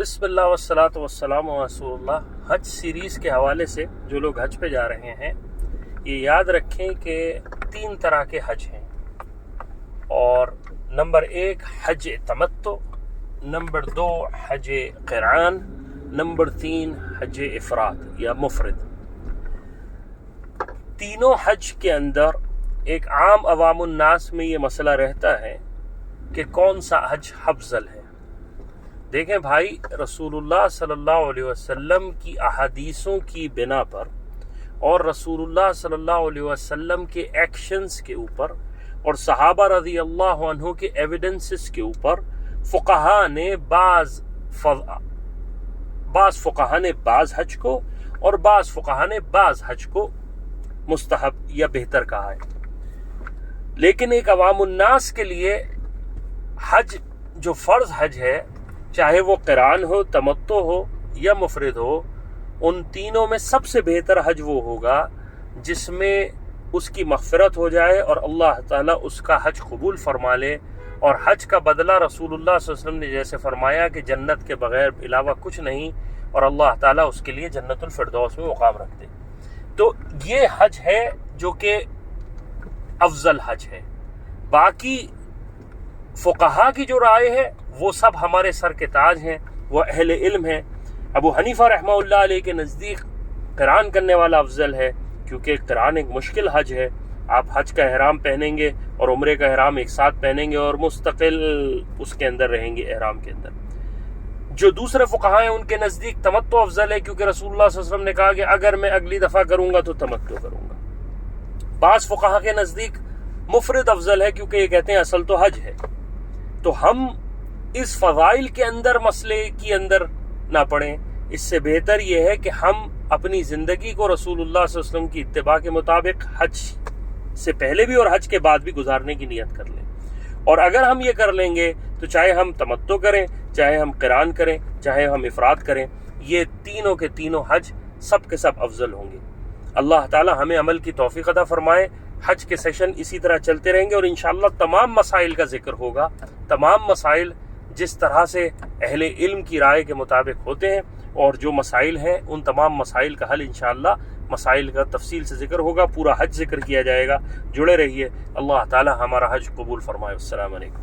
बिस्मिल्लाह वस्सलातु वस्सलामु अला रसूलिल्लाह। हज सीरीज़ के हवाले से जो लोग हज पे जा रहे हैं ये याद रखें कि 3 तरह के हज हैं। और नंबर 1 हज तमत्तु, नंबर 2 हज क़िरान, नंबर 3 हज इफ़राद या मुफ़रिद। तीनों हज के अंदर एक आम अवामुन नास में ये मसला रहता है कि कौन सा हज अफज़ल है। देखें भाई, रसूलुल्लाह सल्लल्लाहु अलैहि वसल्लम की अहादीसों की बिना पर और रसूलुल्लाह सल्लल्लाहु अलैहि वसल्लम के एक्शंस के ऊपर और सहाबा रज़ी अल्लाह अन्हु के एविडेंसेस के ऊपर फ़ुक़हा ने बाज़ फ़ुक़हा ने बाज़ हज को और बाज़ फ़ुक़हा ने बाज़ हज को मुस्तहब या बेहतर कहा है। लेकिन एक अवामुन्नास के लिए हज जो फ़र्ज़ हज है, चाहे वो क़िरान हो, तमत्तु हो या मुफ़रिद हो, उन तीनों में सबसे बेहतर हज वो होगा जिसमें उसकी मग़फ़िरत हो जाए और अल्लाह ताला उसका हज कबूल फरमा ले। और हज का बदला रसूलुल्लाह सल्लल्लाहु अलैहि वसल्लम ने जैसे फरमाया कि जन्नत के बगैर अलावा कुछ नहीं, और अल्लाह ताला उसके लिए जन्नतुल फ़िरदौस में मुक़ाम रख दे। तो ये हज है जो कि अफजल हज है। बाकी फ़ुक़हा की जो राय है वो सब हमारे सर के ताज हैं, वो अहले इल्म हैं। अबू हनीफा रहमतुल्लाह अलैह के नज़दीक क़िरान करने वाला अफजल है, क्योंकि क़िरान एक मुश्किल हज है। आप हज का एहराम पहनेंगे और उम्रे का एहराम एक साथ पहनेंगे और मुस्तकिल उसके अंदर रहेंगे एहराम के अंदर। जो दूसरे फ़ुक़हा हैं उनके नज़दीक तमत्तु अफजल है, क्योंकि रसूलुल्लाह सल्लल्लाहु अलैहि वसल्लम ने कहा कि अगर मैं अगली दफ़ा करूँगा तो तमत्तु करूँगा। बाज़ फ़ुक़हा के नज़दीक मुफ़रिद अफजल है, क्योंकि ये कहते हैं असल तो हज है। तो हम इस फ़ज़ाइल के अंदर मसले की अंदर ना पड़ें। इससे बेहतर ये है कि हम अपनी ज़िंदगी को रसूलुल्लाह सल्लल्लाहु अलैहि वसल्लम की इत्तिबा के मुताबिक हज से पहले भी और हज के बाद भी गुजारने की नियत कर लें। और अगर हम ये कर लेंगे तो चाहे हम तमत्तु करें, चाहे हम क़िरान करें, चाहे हम इफ़राद करें, ये तीनों के तीनों हज सब के सब अफजल होंगे। अल्लाह ताला हमें अमल की तौफ़ीक़ अता फ़रमाए। हज के सेशन इसी तरह चलते रहेंगे और इंशाअल्लाह तमाम मसाइल का जिक्र होगा। तमाम मसाइल जिस तरह से अहले इल्म की राय के मुताबिक होते हैं और जो मसाइल हैं उन तमाम मसाइल का हल इंशाअल्लाह मसाइल का तफसील से जिक्र होगा। पूरा हज जिक्र किया जाएगा। जुड़े रहिए। अल्लाह ताला हमारा हज कबूल फरमाए। अस्सलामु अलैकुम।